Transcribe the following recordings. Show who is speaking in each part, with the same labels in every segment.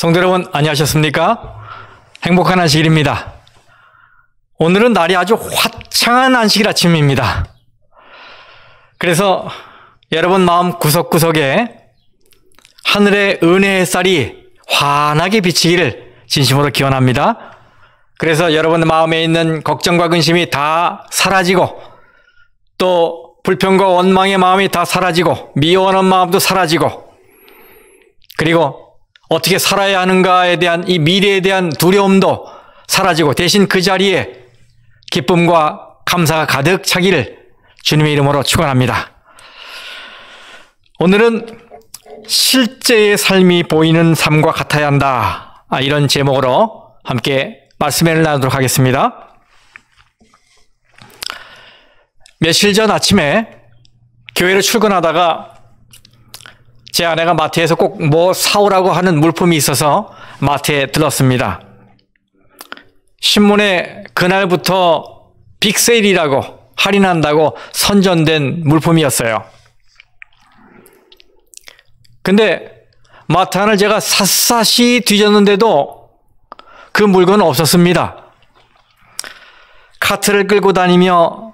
Speaker 1: 성도 여러분, 안녕하셨습니까? 행복한 안식일입니다. 오늘은 날이 아주 화창한 안식일 아침입니다. 그래서 여러분 마음 구석구석에 하늘의 은혜의 햇살이 환하게 비치기를 진심으로 기원합니다. 그래서 여러분 마음에 있는 걱정과 근심이 다 사라지고, 또 불평과 원망의 마음이 다 사라지고, 미워하는 마음도 사라지고, 그리고 어떻게 살아야 하는가에 대한 이 미래에 대한 두려움도 사라지고, 대신 그 자리에 기쁨과 감사가 가득 차기를 주님의 이름으로 축원합니다. 오늘은 실제의 삶이 보이는 삶과 같아야 한다, 이런 제목으로 함께 말씀을 나누도록 하겠습니다. 며칠 전 아침에 교회로 출근하다가 제 아내가 마트에서 꼭 뭐 사오라고 하는 물품이 있어서 마트에 들렀습니다. 신문에 그날부터 빅세일이라고, 할인한다고 선전된 물품이었어요. 근데 마트 안을 제가 샅샅이 뒤졌는데도 그 물건은 없었습니다. 카트를 끌고 다니며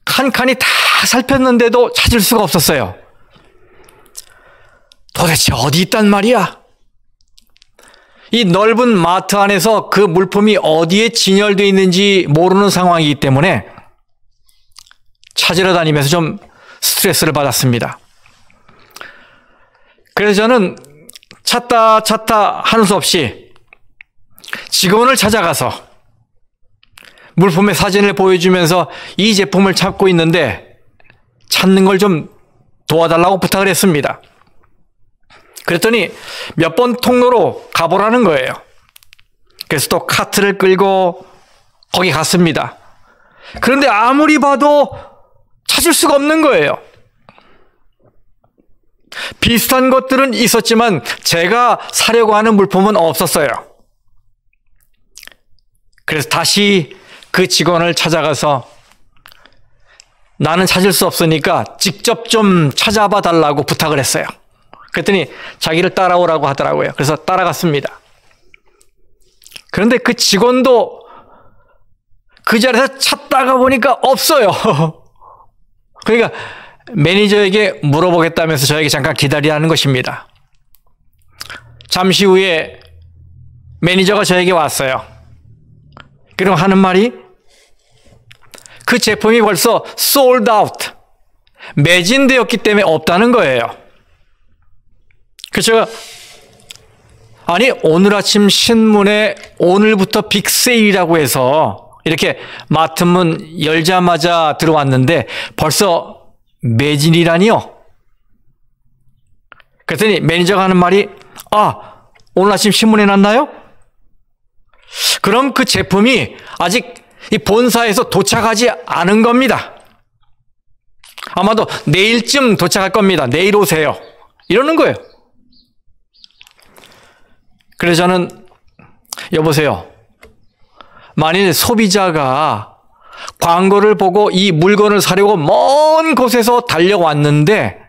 Speaker 1: 칸칸이 다 살폈는데도 찾을 수가 없었어요. 도대체 어디 있단 말이야? 이 넓은 마트 안에서 그 물품이 어디에 진열되어 있는지 모르는 상황이기 때문에 찾으러 다니면서 좀 스트레스를 받았습니다. 그래서 저는 찾다 하는 수 없이 직원을 찾아가서 물품의 사진을 보여주면서 이 제품을 찾고 있는데 찾는 걸 좀 도와달라고 부탁을 했습니다. 그랬더니 몇 번 통로로 가보라는 거예요. 그래서 또 카트를 끌고 거기 갔습니다. 그런데 아무리 봐도 찾을 수가 없는 거예요. 비슷한 것들은 있었지만 제가 사려고 하는 물품은 없었어요. 그래서 다시 그 직원을 찾아가서 나는 찾을 수 없으니까 직접 좀 찾아봐 달라고 부탁을 했어요. 그랬더니 자기를 따라오라고 하더라고요. 그래서 따라갔습니다. 그런데 그 직원도 그 자리에서 찾다가 보니까 없어요. 그러니까 매니저에게 물어보겠다면서 저에게 잠깐 기다리라는 것입니다. 잠시 후에 매니저가 저에게 왔어요. 그럼 하는 말이, 그 제품이 벌써 sold out, 매진되었기 때문에 없다는 거예요. 그래서 제가, 아니 오늘 아침 신문에 오늘부터 빅세일이라고 해서 이렇게 마트 문 열자마자 들어왔는데 벌써 매진이라니요? 그랬더니 매니저가 하는 말이, 오늘 아침 신문에 났나요? 그럼 그 제품이 아직 이 본사에서 도착하지 않은 겁니다. 아마도 내일쯤 도착할 겁니다. 내일 오세요. 이러는 거예요. 그래서 저는, 여보세요, 만일 소비자가 광고를 보고 이 물건을 사려고 먼 곳에서 달려왔는데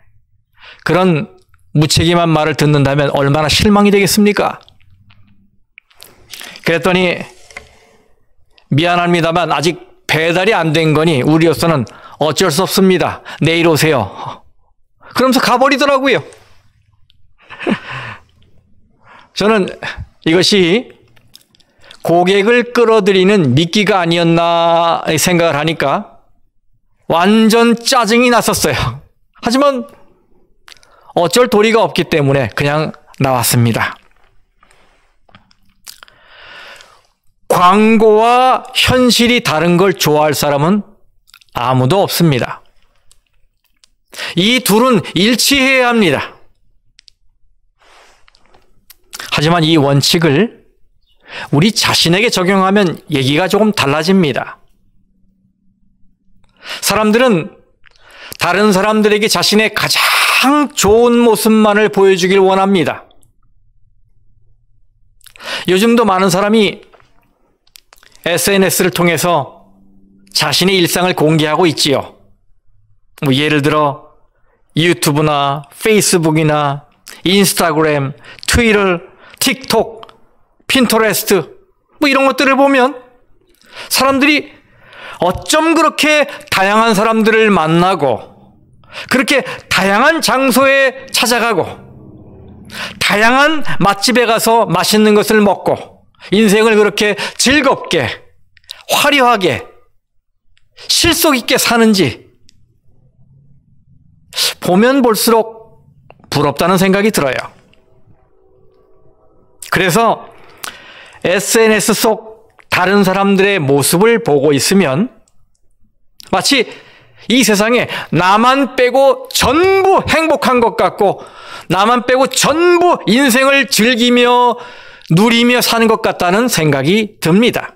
Speaker 1: 그런 무책임한 말을 듣는다면 얼마나 실망이 되겠습니까? 그랬더니, 미안합니다만 아직 배달이 안 된 거니 우리로서는 어쩔 수 없습니다. 내일 오세요. 그러면서 가버리더라고요. 저는 이것이 고객을 끌어들이는 미끼가 아니었나 생각을 하니까 완전 짜증이 났었어요. 하지만 어쩔 도리가 없기 때문에 그냥 나왔습니다. 광고와 현실이 다른 걸 좋아할 사람은 아무도 없습니다. 이 둘은 일치해야 합니다. 하지만 이 원칙을 우리 자신에게 적용하면 얘기가 조금 달라집니다. 사람들은 다른 사람들에게 자신의 가장 좋은 모습만을 보여주길 원합니다. 요즘도 많은 사람이 SNS를 통해서 자신의 일상을 공개하고 있지요. 예를 들어 유튜브나 페이스북이나 인스타그램, 트위터, 틱톡, 핀터레스트 뭐 이런 것들을 보면 사람들이 어쩜 그렇게 다양한 사람들을 만나고 그렇게 다양한 장소에 찾아가고 다양한 맛집에 가서 맛있는 것을 먹고 인생을 그렇게 즐겁게 화려하게 실속 있게 사는지 보면 볼수록 부럽다는 생각이 들어요. 그래서 SNS 속 다른 사람들의 모습을 보고 있으면 마치 이 세상에 나만 빼고 전부 행복한 것 같고 나만 빼고 전부 인생을 즐기며 누리며 사는 것 같다는 생각이 듭니다.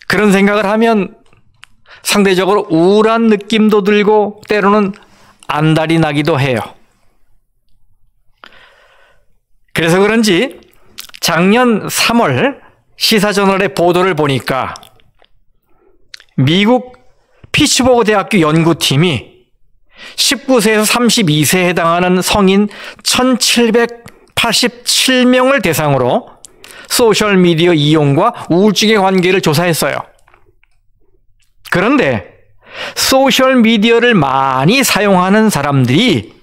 Speaker 1: 그런 생각을 하면 상대적으로 우울한 느낌도 들고 때로는 안달이 나기도 해요. 그래서 그런지 작년 3월 시사저널의 보도를 보니까 미국 피츠버그 대학교 연구팀이 19세에서 32세에 해당하는 성인 1787명을 대상으로 소셜미디어 이용과 우울증의 관계를 조사했어요. 그런데 소셜미디어를 많이 사용하는 사람들이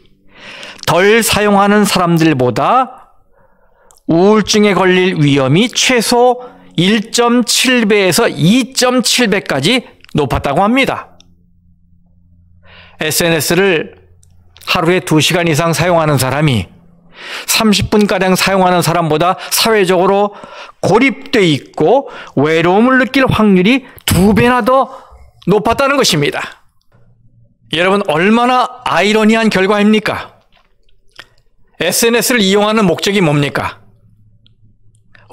Speaker 1: 덜 사용하는 사람들보다 우울증에 걸릴 위험이 최소 1.7배에서 2.7배까지 높았다고 합니다. SNS를 하루에 2시간 이상 사용하는 사람이 30분가량 사용하는 사람보다 사회적으로 고립돼 있고 외로움을 느낄 확률이 2배나 더 높았다는 것입니다. 여러분, 얼마나 아이러니한 결과입니까? SNS를 이용하는 목적이 뭡니까?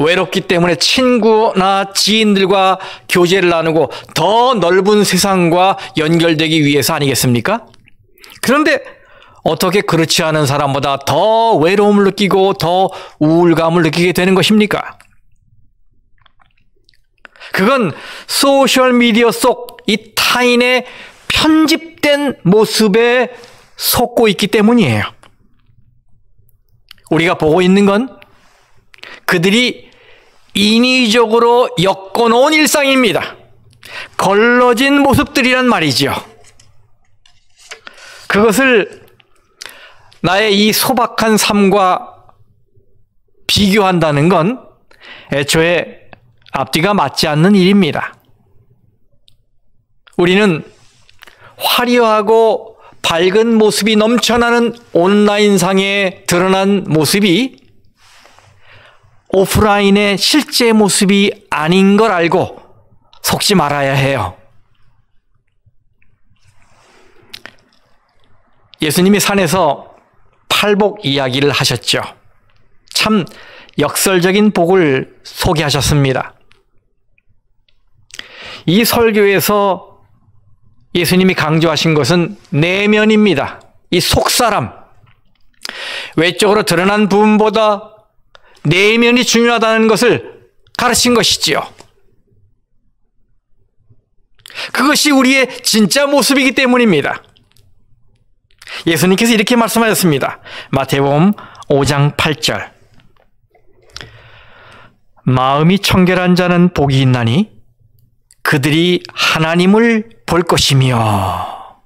Speaker 1: 외롭기 때문에 친구나 지인들과 교제를 나누고 더 넓은 세상과 연결되기 위해서 아니겠습니까? 그런데 어떻게 그렇지 않은 사람보다 더 외로움을 느끼고 더 우울감을 느끼게 되는 것입니까? 그건 소셜미디어 속 이 타인의 편집된 모습에 속고 있기 때문이에요. 우리가 보고 있는 건 그들이 인위적으로 엮어놓은 일상입니다. 걸러진 모습들이란 말이지요. 그것을 나의 이 소박한 삶과 비교한다는 건 애초에 앞뒤가 맞지 않는 일입니다. 우리는 화려하고 밝은 모습이 넘쳐나는 온라인상에 드러난 모습이 오프라인의 실제 모습이 아닌 걸 알고 속지 말아야 해요. 예수님이 산에서 팔복 이야기를 하셨죠. 참 역설적인 복을 소개하셨습니다. 이 설교에서 예수님이 강조하신 것은 내면입니다. 이 속사람, 외적으로 드러난 부분보다 내면이 중요하다는 것을 가르친 것이지요. 그것이 우리의 진짜 모습이기 때문입니다. 예수님께서 이렇게 말씀하셨습니다. 마태복음 5장 8절. 마음이 청결한 자는 복이 있나니 그들이 하나님을 볼 것이며.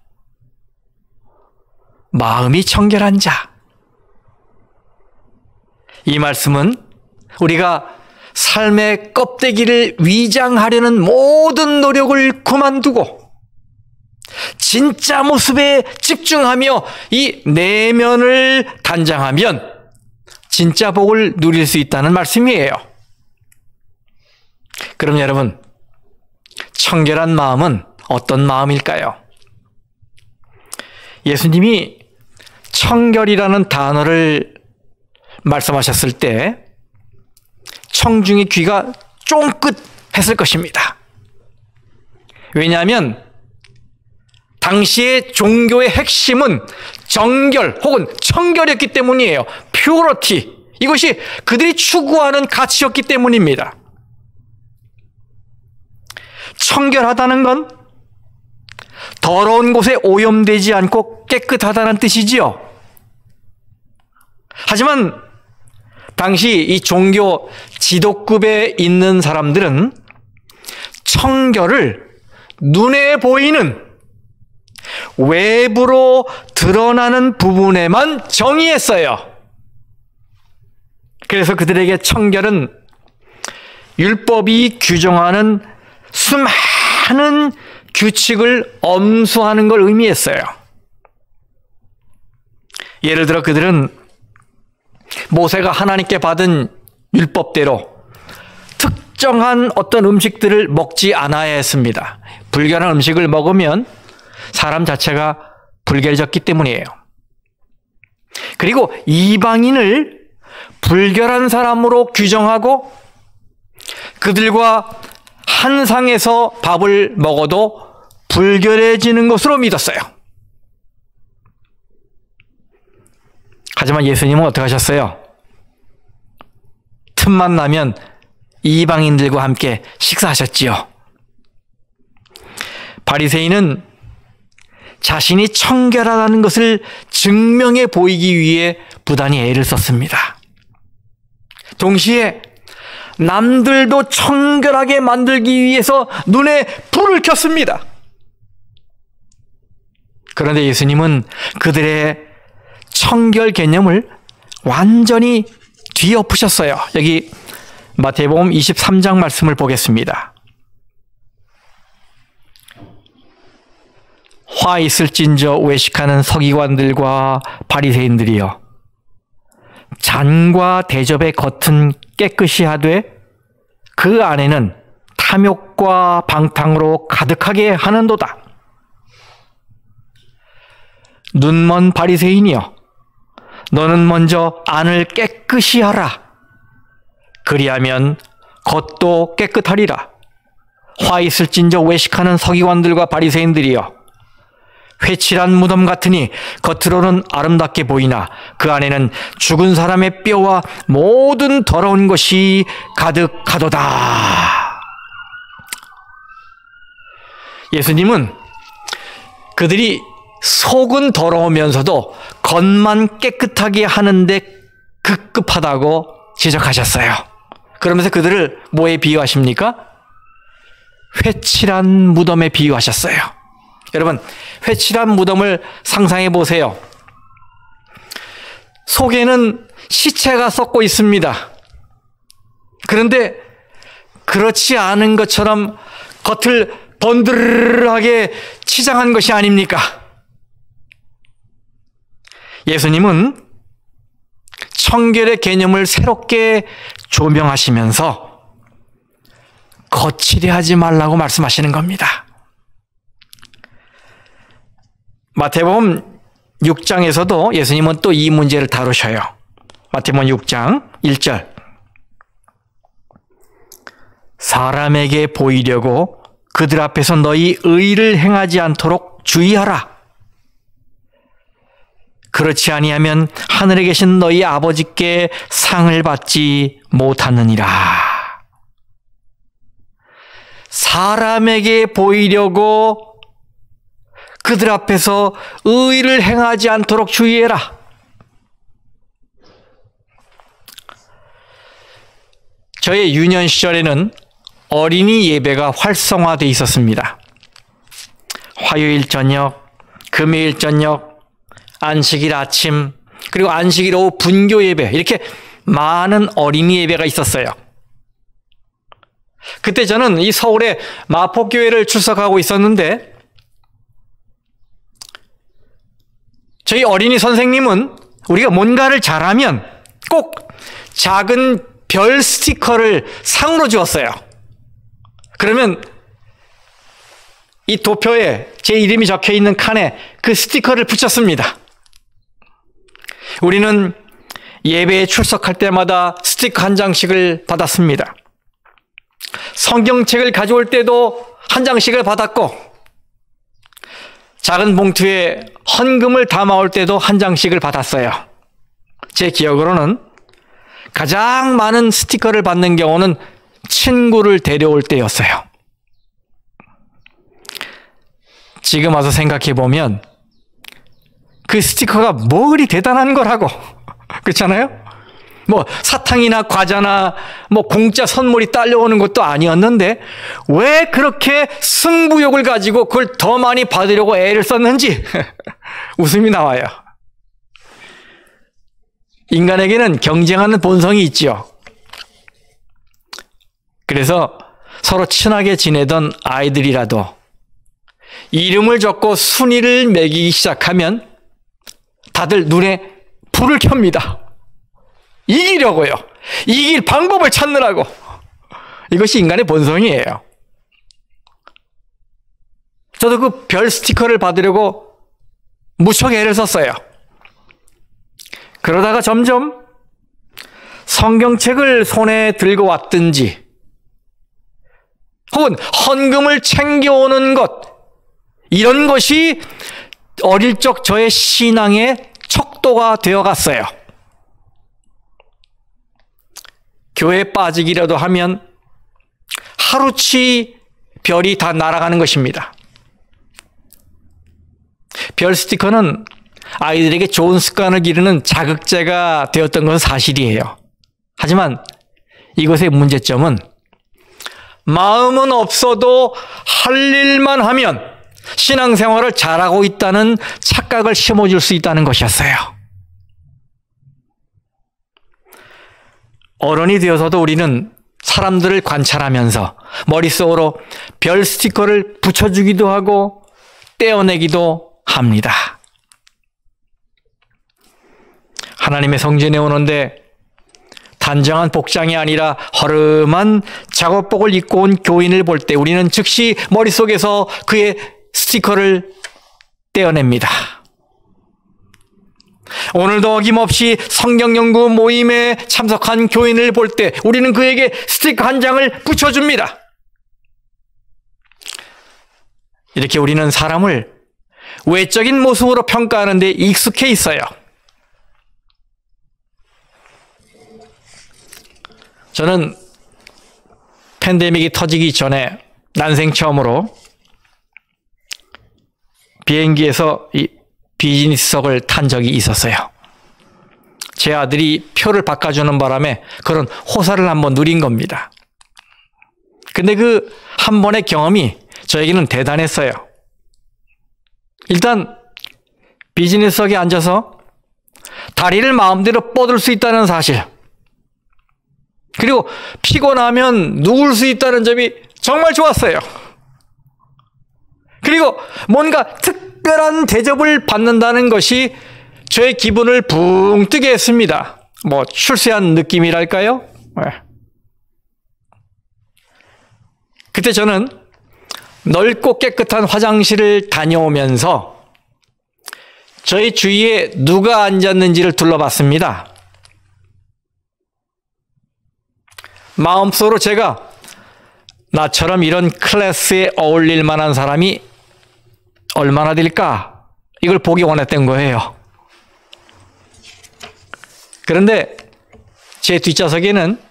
Speaker 1: 마음이 청결한 자. 이 말씀은 우리가 삶의 껍데기를 위장하려는 모든 노력을 그만두고 진짜 모습에 집중하며 이 내면을 단장하면 진짜 복을 누릴 수 있다는 말씀이에요. 그럼 여러분, 청결한 마음은 어떤 마음일까요? 예수님이 청결이라는 단어를 말씀하셨을 때 청중의 귀가 쫑긋했을 것입니다. 왜냐하면 당시의 종교의 핵심은 정결 혹은 청결이었기 때문이에요. 퓨어리티. 이것이 그들이 추구하는 가치였기 때문입니다. 청결하다는 건 더러운 곳에 오염되지 않고 깨끗하다는 뜻이지요. 하지만 당시 이 종교 지도급에 있는 사람들은 청결을 눈에 보이는 외부로 드러나는 부분에만 정의했어요. 그래서 그들에게 청결은 율법이 규정하는 수많은 규칙을 엄수하는 걸 의미했어요. 예를 들어 그들은 모세가 하나님께 받은 율법대로 특정한 어떤 음식들을 먹지 않아야 했습니다. 불결한 음식을 먹으면 사람 자체가 불결해졌기 때문이에요. 그리고 이방인을 불결한 사람으로 규정하고 그들과 한 상에서 밥을 먹어도 불결해지는 것으로 믿었어요. 하지만 예수님은 어떻게 하셨어요? 틈만 나면 이방인들과 함께 식사하셨지요. 바리새인은 자신이 청결하다는 것을 증명해 보이기 위해 부단히 애를 썼습니다. 동시에 남들도 청결하게 만들기 위해서 눈에 불을 켰습니다. 그런데 예수님은 그들의 청결 개념을 완전히 뒤엎으셨어요. 여기 마태복음 23장 말씀을 보겠습니다. 화 있을진저 외식하는 서기관들과 바리새인들이여, 잔과 대접의 겉은 깨끗이 하되 그 안에는 탐욕과 방탕으로 가득하게 하는도다. 눈먼 바리새인이여, 너는 먼저 안을 깨끗이 하라. 그리하면 겉도 깨끗하리라. 화 있을진저 외식하는 서기관들과 바리새인들이여, 회칠한 무덤 같으니 겉으로는 아름답게 보이나 그 안에는 죽은 사람의 뼈와 모든 더러운 것이 가득하도다. 예수님은 그들이 속은 더러우면서도 겉만 깨끗하게 하는데 급급하다고 지적하셨어요. 그러면서 그들을 뭐에 비유하십니까? 회칠한 무덤에 비유하셨어요. 여러분, 회칠한 무덤을 상상해 보세요. 속에는 시체가 썩고 있습니다. 그런데 그렇지 않은 것처럼 겉을 번들하게 치장한 것이 아닙니까? 예수님은 청결의 개념을 새롭게 조명하시면서 거칠게 하지 말라고 말씀하시는 겁니다. 마태복음 6장에서도 예수님은 또 이 문제를 다루셔요. 마태복음 6장 1절. 사람에게 보이려고 그들 앞에서 너희 의를 행하지 않도록 주의하라. 그렇지 아니하면 하늘에 계신 너희 아버지께 상을 받지 못하느니라. 사람에게 보이려고 그들 앞에서 의를 행하지 않도록 주의해라. 저의 유년 시절에는 어린이 예배가 활성화되어 있었습니다. 화요일 저녁, 금요일 저녁, 안식일 아침, 그리고 안식일 오후 분교 예배, 이렇게 많은 어린이 예배가 있었어요. 그때 저는 이 서울의 마포교회를 출석하고 있었는데 저희 어린이 선생님은 우리가 뭔가를 잘하면 꼭 작은 별 스티커를 상으로 주었어요. 그러면 이 도표에 제 이름이 적혀 있는 칸에 그 스티커를 붙였습니다. 우리는 예배에 출석할 때마다 스티커 한 장씩을 받았습니다. 성경책을 가져올 때도 한 장씩을 받았고, 작은 봉투에 헌금을 담아올 때도 한 장씩을 받았어요. 제 기억으로는 가장 많은 스티커를 받는 경우는 친구를 데려올 때였어요. 지금 와서 생각해 보면 그 스티커가 뭐 그리 대단한 거라고. 그렇잖아요? 뭐 사탕이나 과자나 뭐 공짜 선물이 딸려오는 것도 아니었는데 왜 그렇게 승부욕을 가지고 그걸 더 많이 받으려고 애를 썼는지 웃음이 나와요. 인간에게는 경쟁하는 본성이 있죠. 그래서 서로 친하게 지내던 아이들이라도 이름을 적고 순위를 매기기 시작하면 다들 눈에 불을 켭니다. 이기려고요. 이길 방법을 찾느라고. 이것이 인간의 본성이에요. 저도 그 별 스티커를 받으려고 무척 애를 썼어요. 그러다가 점점 성경책을 손에 들고 왔든지 혹은 헌금을 챙겨오는 것, 이런 것이 어릴 적 저의 신앙의 척도가 되어갔어요. 교회에 빠지기라도 하면 하루치 별이 다 날아가는 것입니다. 별 스티커는 아이들에게 좋은 습관을 기르는 자극제가 되었던 것은 사실이에요. 하지만 이것의 문제점은 마음은 없어도 할 일만 하면 신앙생활을 잘하고 있다는 착각을 심어줄 수 있다는 것이었어요. 어른이 되어서도 우리는 사람들을 관찰하면서 머릿속으로 별 스티커를 붙여주기도 하고 떼어내기도 합니다. 하나님의 성전에 오는데 단정한 복장이 아니라 허름한 작업복을 입고 온 교인을 볼 때 우리는 즉시 머릿속에서 그의 스티커를 떼어냅니다. 오늘도 어김없이 성경연구 모임에 참석한 교인을 볼 때 우리는 그에게 스티커 한 장을 붙여줍니다. 이렇게 우리는 사람을 외적인 모습으로 평가하는 데 익숙해 있어요. 저는 팬데믹이 터지기 전에 난생 처음으로 비행기에서 이 비즈니스석을 탄 적이 있었어요. 제 아들이 표를 바꿔주는 바람에 그런 호사를 한번 누린 겁니다. 근데 그 한 번의 경험이 저에게는 대단했어요. 일단 비즈니스석에 앉아서 다리를 마음대로 뻗을 수 있다는 사실, 그리고 피곤하면 누울 수 있다는 점이 정말 좋았어요. 그리고 뭔가 특별한 대접을 받는다는 것이 저의 기분을 붕 뜨게 했습니다. 뭐 출세한 느낌이랄까요? 네. 그때 저는 넓고 깨끗한 화장실을 다녀오면서 저희 주위에 누가 앉았는지를 둘러봤습니다. 마음속으로 제가 나처럼 이런 클래스에 어울릴 만한 사람이 얼마나 될까? 이걸 보기 원했던 거예요. 그런데 제 뒷좌석에는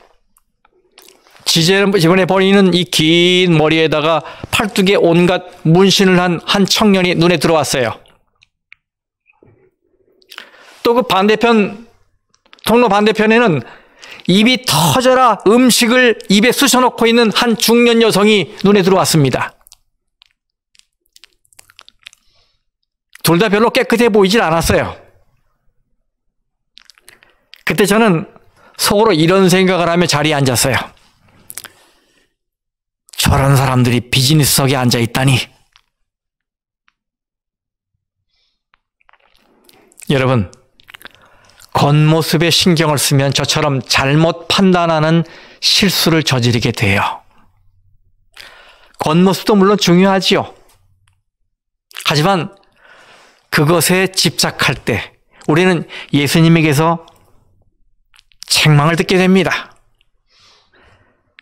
Speaker 1: 지저분해 보이는 이 긴 머리에다가 팔뚝에 온갖 문신을 한 청년이 눈에 들어왔어요. 또 그 반대편, 통로 반대편에는 입이 터져라 음식을 입에 쑤셔놓고 있는 한 중년 여성이 눈에 들어왔습니다. 둘 다 별로 깨끗해 보이질 않았어요. 그때 저는 속으로 이런 생각을 하며 자리에 앉았어요. 저런 사람들이 비즈니스석에 앉아 있다니. 여러분, 겉모습에 신경을 쓰면 저처럼 잘못 판단하는 실수를 저지르게 돼요. 겉모습도 물론 중요하지요. 하지만 그것에 집착할 때 우리는 예수님에게서 책망을 듣게 됩니다.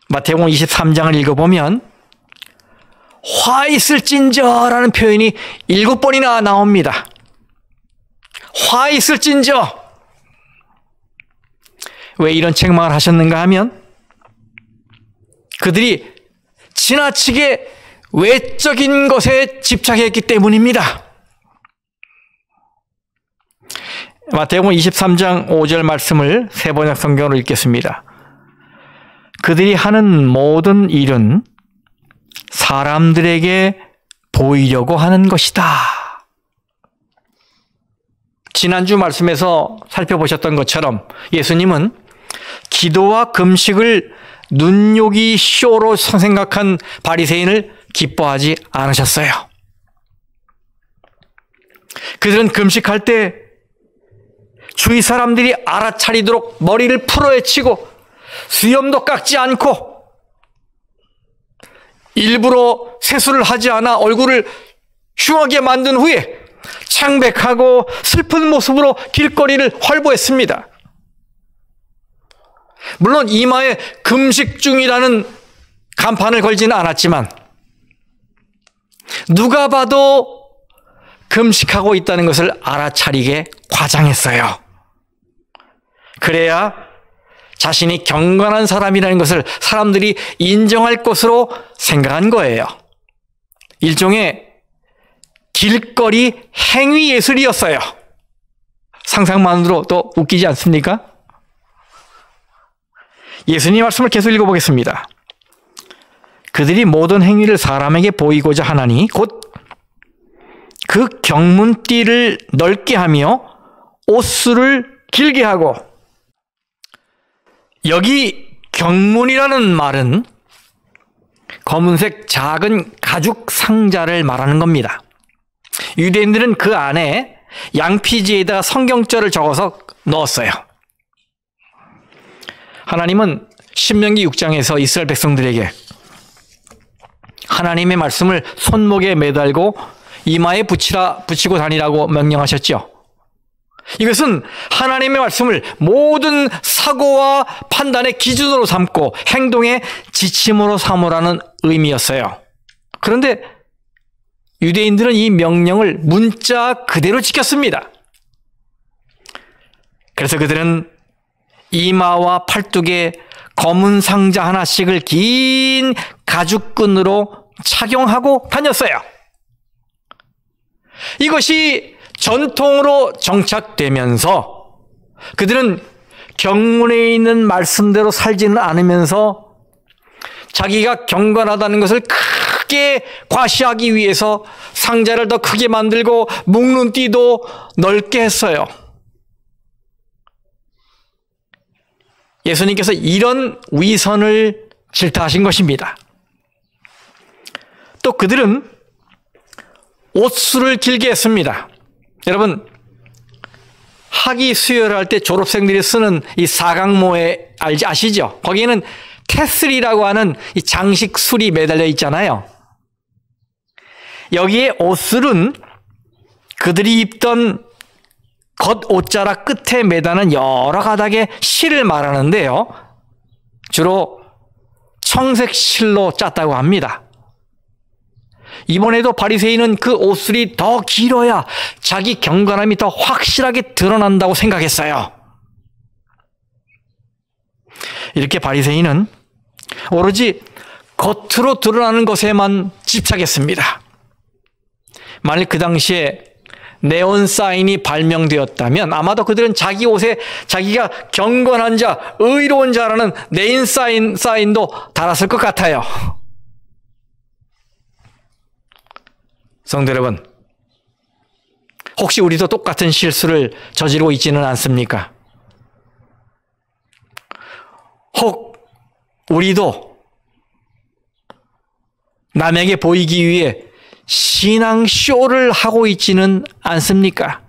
Speaker 1: 마태복음 23장을 읽어보면 화 있을진저라는 표현이 7번이나 나옵니다. 화 있을진저. 왜 이런 책망을 하셨는가 하면 그들이 지나치게 외적인 것에 집착했기 때문입니다. 마태복음 23장 5절 말씀을 세번역 성경으로 읽겠습니다. 그들이 하는 모든 일은 사람들에게 보이려고 하는 것이다. 지난주 말씀에서 살펴보셨던 것처럼 예수님은 기도와 금식을 눈요기 쇼로 생각한 바리새인을 기뻐하지 않으셨어요. 그들은 금식할 때 주위 사람들이 알아차리도록 머리를 풀어헤치고 수염도 깎지 않고 일부러 세수를 하지 않아 얼굴을 흉하게 만든 후에 창백하고 슬픈 모습으로 길거리를 활보했습니다. 물론 이마에 금식 중이라는 간판을 걸지는 않았지만 누가 봐도 금식하고 있다는 것을 알아차리게 과장했어요. 그래야 자신이 경건한 사람이라는 것을 사람들이 인정할 것으로 생각한 거예요. 일종의 길거리 행위 예술이었어요. 상상만으로도 웃기지 않습니까? 예수님 말씀을 계속 읽어보겠습니다. 그들이 모든 행위를 사람에게 보이고자 하나니 곧 그 경문띠를 넓게 하며 옷수를 길게 하고, 여기 경문이라는 말은 검은색 작은 가죽 상자를 말하는 겁니다. 유대인들은 그 안에 양피지에다가 성경절을 적어서 넣었어요. 하나님은 신명기 6장에서 이스라엘 백성들에게 하나님의 말씀을 손목에 매달고 이마에 붙이고 다니라고 명령하셨죠. 이것은 하나님의 말씀을 모든 사고와 판단의 기준으로 삼고 행동의 지침으로 삼으라는 의미였어요. 그런데 유대인들은 이 명령을 문자 그대로 지켰습니다. 그래서 그들은 이마와 팔뚝에 검은 상자 하나씩을 긴 가죽끈으로 착용하고 다녔어요. 이것이 전통으로 정착되면서 그들은 경문에 있는 말씀대로 살지는 않으면서 자기가 경건하다는 것을 크게 과시하기 위해서 상자를 더 크게 만들고 묶는 띠도 넓게 했어요. 예수님께서 이런 위선을 질타하신 것입니다. 또 그들은 옷수를 길게 했습니다. 여러분, 학위 수여를 할 때 졸업생들이 쓰는 이 사각모에 아시죠? 거기에는 테슬이라고 하는 이 장식 술이 매달려 있잖아요. 여기에 옷술은 그들이 입던 겉옷자락 끝에 매다는 여러 가닥의 실을 말하는데요. 주로 청색 실로 짰다고 합니다. 이번에도 바리새인은 그 옷술이 더 길어야 자기 경건함이 더 확실하게 드러난다고 생각했어요. 이렇게 바리새인은 오로지 겉으로 드러나는 것에만 집착했습니다. 만일 그 당시에 네온 사인이 발명되었다면 아마도 그들은 자기 옷에 자기가 경건한 자, 의로운 자라는 네온 사인도 달았을 것 같아요. 성도 여러분, 혹시 우리도 똑같은 실수를 저지르고 있지는 않습니까? 혹 우리도 남에게 보이기 위해 신앙쇼를 하고 있지는 않습니까?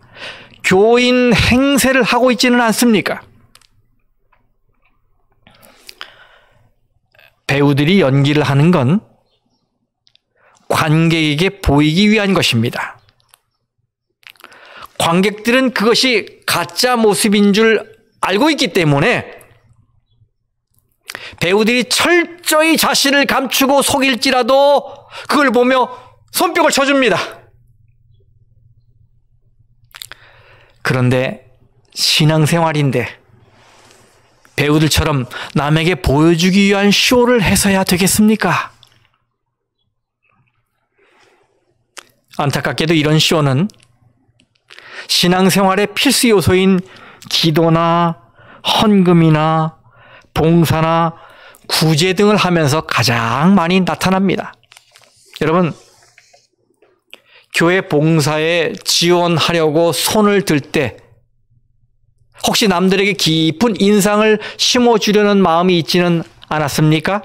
Speaker 1: 교인 행세를 하고 있지는 않습니까? 배우들이 연기를 하는 건 관객에게 보이기 위한 것입니다. 관객들은 그것이 가짜 모습인 줄 알고 있기 때문에 배우들이 철저히 자신을 감추고 속일지라도 그걸 보며 손뼉을 쳐줍니다. 그런데 신앙생활인데 배우들처럼 남에게 보여주기 위한 쇼를 해서야 되겠습니까? 안타깝게도 이런 쇼는 신앙생활의 필수 요소인 기도나 헌금이나 봉사나 구제 등을 하면서 가장 많이 나타납니다. 여러분, 교회 봉사에 지원하려고 손을 들 때 혹시 남들에게 깊은 인상을 심어주려는 마음이 있지는 않았습니까?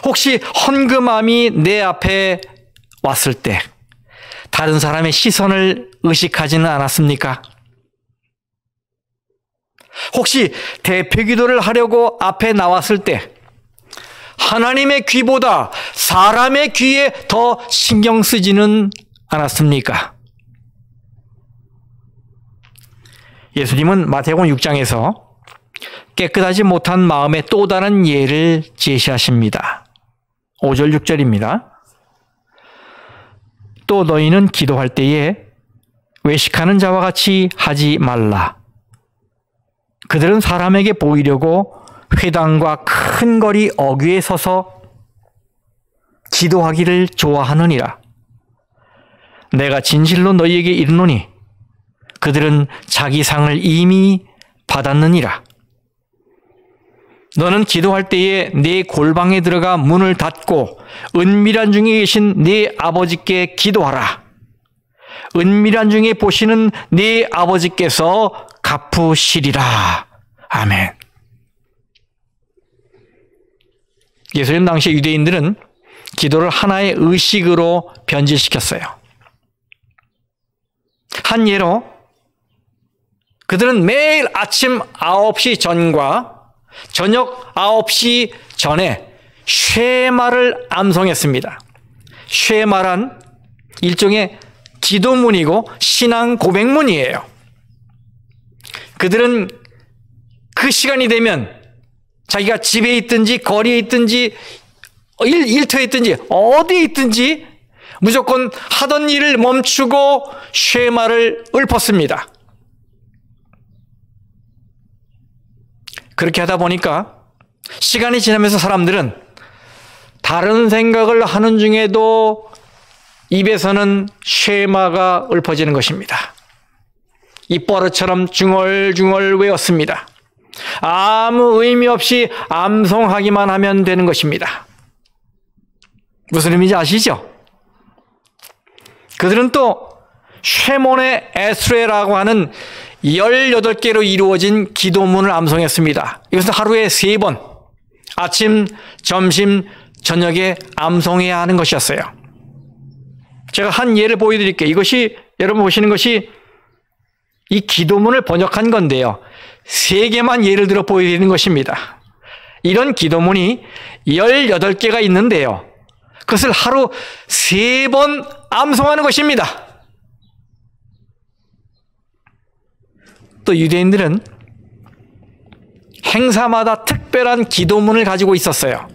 Speaker 1: 혹시 헌금함이 내 앞에 왔을 때 다른 사람의 시선을 의식하지는 않았습니까? 혹시 대표기도를 하려고 앞에 나왔을 때 하나님의 귀보다 사람의 귀에 더 신경 쓰지는 않았습니까? 예수님은 마태복음 6장에서 깨끗하지 못한 마음의 또 다른 예를 제시하십니다. 5절 6절입니다. 또 너희는 기도할 때에 외식하는 자와 같이 하지 말라. 그들은 사람에게 보이려고 회당과 큰 거리 어귀에 서서 기도하기를 좋아하느니라. 내가 진실로 너희에게 이르노니 그들은 자기 상을 이미 받았느니라. 너는 기도할 때에 네 골방에 들어가 문을 닫고 은밀한 중에 계신 네 아버지께 기도하라. 은밀한 중에 보시는 네 아버지께서 갚으시리라. 아멘. 예수님 당시 유대인들은 기도를 하나의 의식으로 변질시켰어요. 한 예로 그들은 매일 아침 9시 전과 저녁 9시 전에 쉐마를 암송했습니다. 쉐마란 일종의 기도문이고 신앙 고백문이에요. 그들은 그 시간이 되면 자기가 집에 있든지 거리에 있든지 일터에 있든지 어디에 있든지 무조건 하던 일을 멈추고 쉐마를 읊었습니다. 그렇게 하다 보니까 시간이 지나면서 사람들은 다른 생각을 하는 중에도 입에서는 쉐마가 읊어지는 것입니다. 입버릇처럼 중얼중얼 외웠습니다. 아무 의미 없이 암송하기만 하면 되는 것입니다. 무슨 의미인지 아시죠? 그들은 또 쉐몬의 에스레라고 하는 18개로 이루어진 기도문을 암송했습니다. 이것은 하루에 3번, 아침, 점심, 저녁에 암송해야 하는 것이었어요. 제가 한 예를 보여드릴게요. 이것이 여러분 보시는 것이 이 기도문을 번역한 건데요. 3개만 예를 들어 보여드리는 것입니다. 이런 기도문이 18개가 있는데요. 그것을 하루 3번 암송하는 것입니다. 또 유대인들은 행사마다 특별한 기도문을 가지고 있었어요.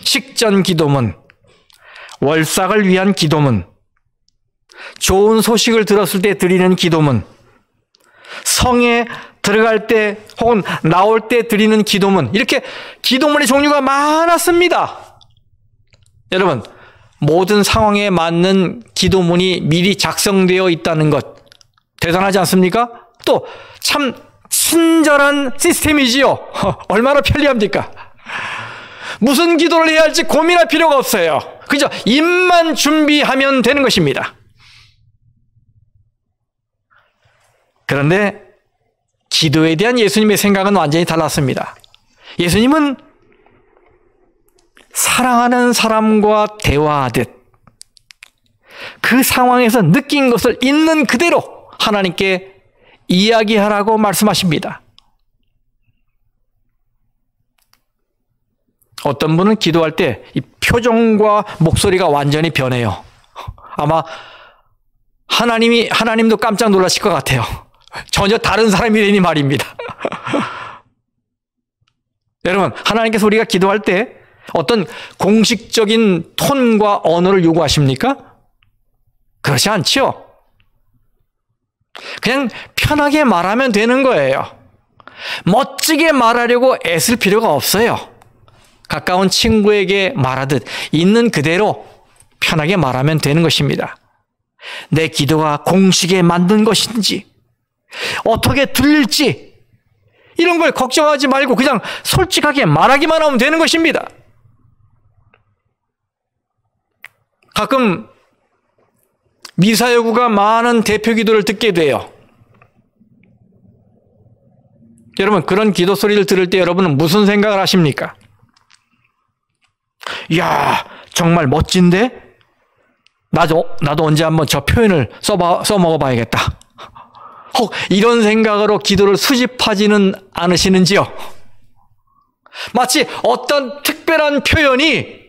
Speaker 1: 식전 기도문, 월삭을 위한 기도문, 좋은 소식을 들었을 때 드리는 기도문, 성에 들어갈 때 혹은 나올 때 드리는 기도문, 이렇게 기도문의 종류가 많았습니다. 여러분, 모든 상황에 맞는 기도문이 미리 작성되어 있다는 것 대단하지 않습니까? 또 참 친절한 시스템이지요. 얼마나 편리합니까? 무슨 기도를 해야 할지 고민할 필요가 없어요. 그죠? 입만 준비하면 되는 것입니다. 그런데 기도에 대한 예수님의 생각은 완전히 달랐습니다. 예수님은 사랑하는 사람과 대화하듯 그 상황에서 느낀 것을 있는 그대로 하나님께 이야기하라고 말씀하십니다. 어떤 분은 기도할 때 이 표정과 목소리가 완전히 변해요. 아마 하나님도 깜짝 놀라실 것 같아요. 전혀 다른 사람이 되니 말입니다. 여러분, 하나님께서 우리가 기도할 때 어떤 공식적인 톤과 언어를 요구하십니까? 그렇지 않죠. 그냥 편하게 말하면 되는 거예요. 멋지게 말하려고 애쓸 필요가 없어요. 가까운 친구에게 말하듯 있는 그대로 편하게 말하면 되는 것입니다. 내 기도가 공식에 맞는 것인지, 어떻게 들릴지, 이런 걸 걱정하지 말고 그냥 솔직하게 말하기만 하면 되는 것입니다. 가끔 미사여구가 많은 대표 기도를 듣게 돼요. 여러분, 그런 기도 소리를 들을 때 여러분은 무슨 생각을 하십니까? 이야, 정말 멋진데? 나도 언제 한번 저 표현을 써먹어봐야겠다. 혹 이런 생각으로 기도를 수집하지는 않으시는지요? 마치 어떤 특별한 표현이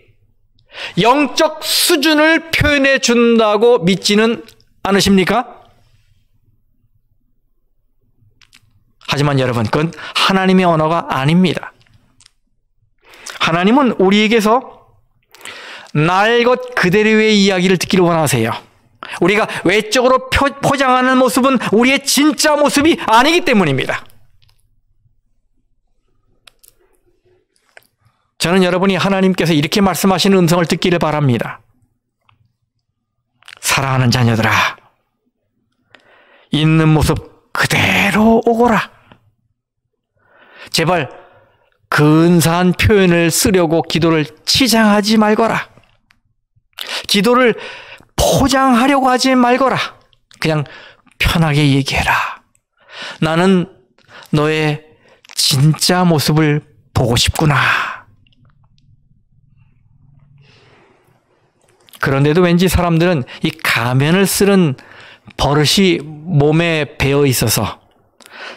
Speaker 1: 영적 수준을 표현해 준다고 믿지는 않으십니까? 하지만 여러분, 그건 하나님의 언어가 아닙니다. 하나님은 우리에게서 날 것 그대로의 이야기를 듣기를 원하세요. 우리가 외적으로 포장하는 모습은 우리의 진짜 모습이 아니기 때문입니다. 저는 여러분이 하나님께서 이렇게 말씀하시는 음성을 듣기를 바랍니다. 사랑하는 자녀들아, 있는 모습 그대로 오거라. 제발 근사한 표현을 쓰려고 기도를 치장하지 말거라. 기도를 포장하려고 하지 말거라. 그냥 편하게 얘기해라. 나는 너의 진짜 모습을 보고 싶구나. 그런데도 왠지 사람들은 이 가면을 쓰는 버릇이 몸에 배어 있어서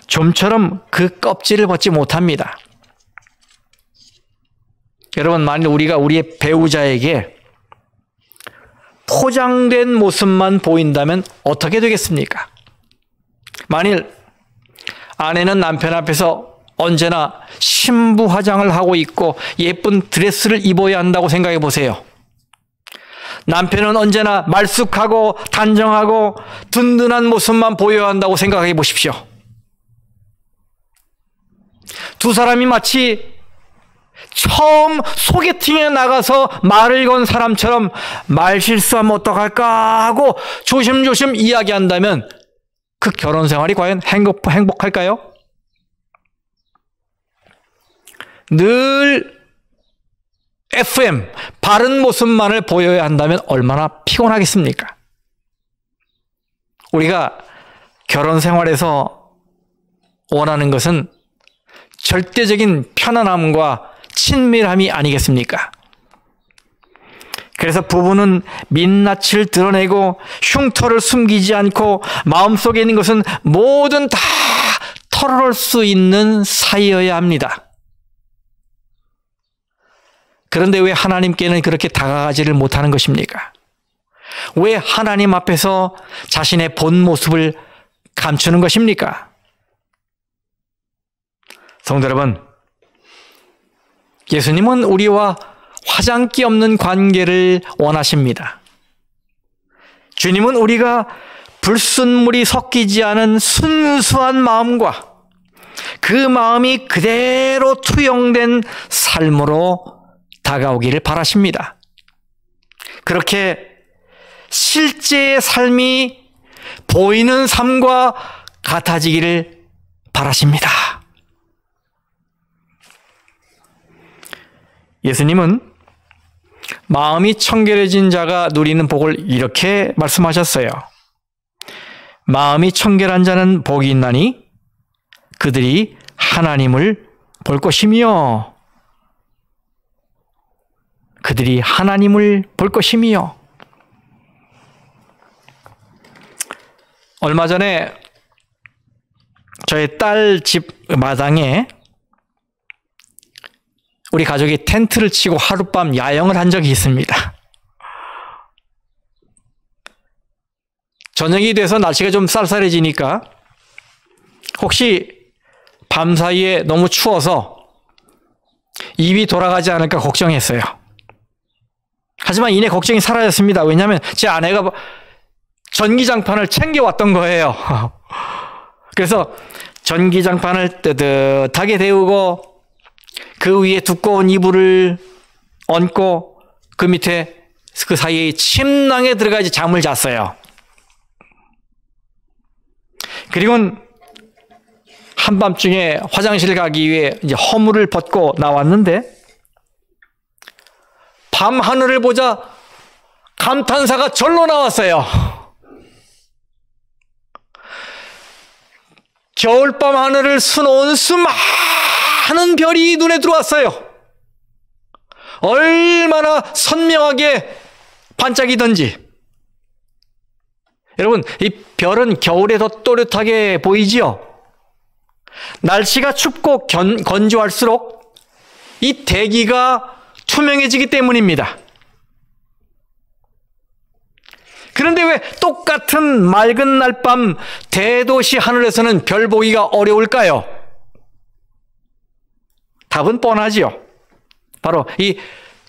Speaker 1: 좀처럼 그 껍질을 벗지 못합니다. 여러분, 만일 우리가 우리의 배우자에게 포장된 모습만 보인다면 어떻게 되겠습니까? 만일 아내는 남편 앞에서 언제나 신부 화장을 하고 있고 예쁜 드레스를 입어야 한다고 생각해 보세요. 남편은 언제나 말쑥하고 단정하고 든든한 모습만 보여야 한다고 생각해 보십시오. 두 사람이 마치 처음 소개팅에 나가서 말을 건 사람처럼 말 실수하면 어떡할까 하고 조심조심 이야기한다면 그 결혼 생활이 과연 행복할까요? 늘 FM, 바른 모습만을 보여야 한다면 얼마나 피곤하겠습니까? 우리가 결혼 생활에서 원하는 것은 절대적인 편안함과 친밀함이 아니겠습니까? 그래서 부부는 민낯을 드러내고 흉터를 숨기지 않고 마음속에 있는 것은 뭐든 다 털어놓을 수 있는 사이여야 합니다. 그런데 왜 하나님께는 그렇게 다가가지를 못하는 것입니까? 왜 하나님 앞에서 자신의 본 모습을 감추는 것입니까? 성도 여러분, 예수님은 우리와 화장기 없는 관계를 원하십니다. 주님은 우리가 불순물이 섞이지 않은 순수한 마음과 그 마음이 그대로 투영된 삶으로 다가오기를 바라십니다. 그렇게 실제의 삶이 보이는 삶과 같아지기를 바라십니다. 예수님은 마음이 청결해진 자가 누리는 복을 이렇게 말씀하셨어요. 마음이 청결한 자는 복이 있나니 그들이 하나님을 볼 것이며 그들이 하나님을 볼 것이며. 얼마 전에 저희 딸 집 마당에 우리 가족이 텐트를 치고 하룻밤 야영을 한 적이 있습니다. 저녁이 돼서 날씨가 좀 쌀쌀해지니까 혹시 밤사이에 너무 추워서 입이 돌아가지 않을까 걱정했어요. 하지만 이내 걱정이 사라졌습니다. 왜냐하면 제 아내가 전기장판을 챙겨왔던 거예요. 그래서 전기장판을 뜨뜻하게 데우고 그 위에 두꺼운 이불을 얹고 그 밑에 그 사이에 침낭에 들어가지 잠을 잤어요. 그리고는 한밤중에 화장실 가기 위해 이제 허물을 벗고 나왔는데 밤 하늘을 보자 감탄사가 절로 나왔어요. 겨울밤 하늘을 수놓은 수많은 별이 눈에 들어왔어요. 얼마나 선명하게 반짝이던지. 여러분, 이 별은 겨울에 더 또렷하게 보이지요? 날씨가 춥고 건조할수록 이 대기가 투명해지기 때문입니다. 그런데 왜 똑같은 맑은 날밤 대도시 하늘에서는 별 보기가 어려울까요? 답은 뻔하지요. 바로 이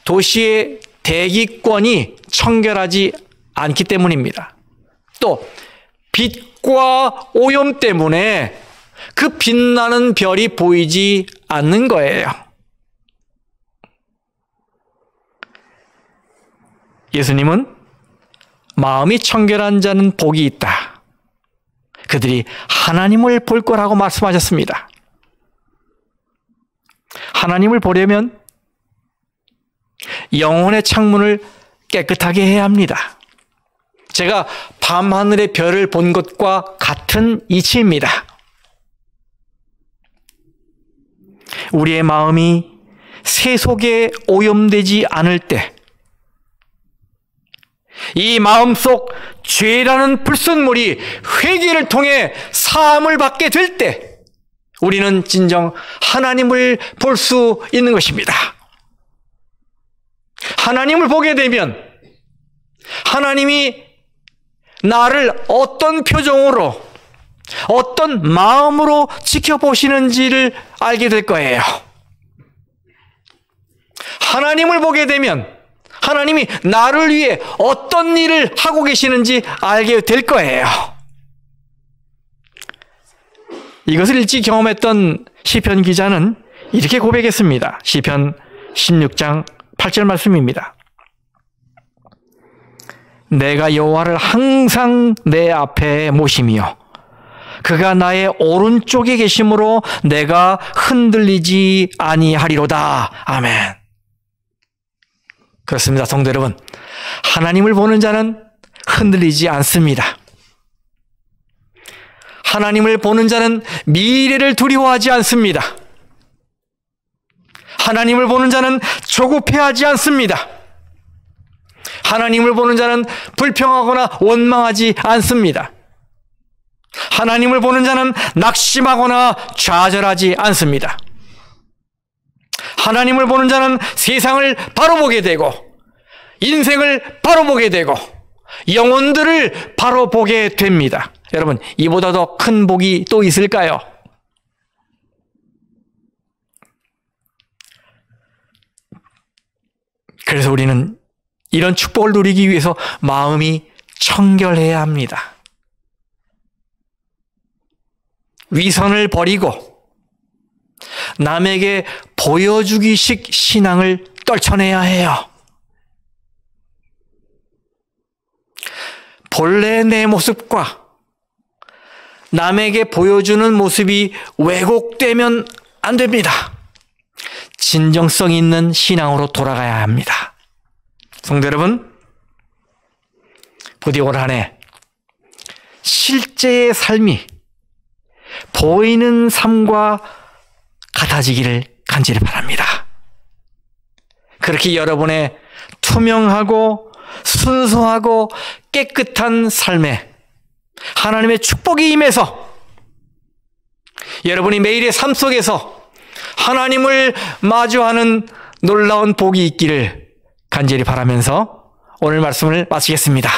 Speaker 1: 도시의 대기권이 청결하지 않기 때문입니다. 또 빛과 오염 때문에 그 빛나는 별이 보이지 않는 거예요. 예수님은 마음이 청결한 자는 복이 있다. 그들이 하나님을 볼 거라고 말씀하셨습니다. 하나님을 보려면 영혼의 창문을 깨끗하게 해야 합니다. 제가 밤하늘의 별을 본 것과 같은 이치입니다. 우리의 마음이 세속에 오염되지 않을 때, 이 마음속 죄라는 불순물이 회개를 통해 사함을 받게 될 때 우리는 진정 하나님을 볼 수 있는 것입니다. 하나님을 보게 되면 하나님이 나를 어떤 표정으로, 어떤 마음으로 지켜보시는지를 알게 될 거예요. 하나님을 보게 되면 하나님이 나를 위해 어떤 일을 하고 계시는지 알게 될 거예요. 이것을 일찍 경험했던 시편 기자는 이렇게 고백했습니다. 시편 16장 8절 말씀입니다. 내가 여호와를 항상 내 앞에 모시며 그가 나의 오른쪽에 계심으로 내가 흔들리지 아니하리로다. 아멘. 그렇습니다, 성도 여러분. 하나님을 보는 자는 흔들리지 않습니다. 하나님을 보는 자는 미래를 두려워하지 않습니다. 하나님을 보는 자는 조급해하지 않습니다. 하나님을 보는 자는 불평하거나 원망하지 않습니다. 하나님을 보는 자는 낙심하거나 좌절하지 않습니다. 하나님을 보는 자는 세상을 바로 보게 되고 인생을 바로 보게 되고 영혼들을 바로 보게 됩니다. 여러분, 이보다 더 큰 복이 또 있을까요? 그래서 우리는 이런 축복을 누리기 위해서 마음이 청결해야 합니다. 위선을 버리고 남에게 보여주기식 신앙을 떨쳐내야 해요. 본래 내 모습과 남에게 보여주는 모습이 왜곡되면 안 됩니다. 진정성 있는 신앙으로 돌아가야 합니다. 성도 여러분, 부디 올 한 해 실제의 삶이 보이는 삶과 같아지기를 간절히 바랍니다. 그렇게 여러분의 투명하고 순수하고 깨끗한 삶에 하나님의 축복이 임해서 여러분이 매일의 삶 속에서 하나님을 마주하는 놀라운 복이 있기를 간절히 바라면서 오늘 말씀을 마치겠습니다.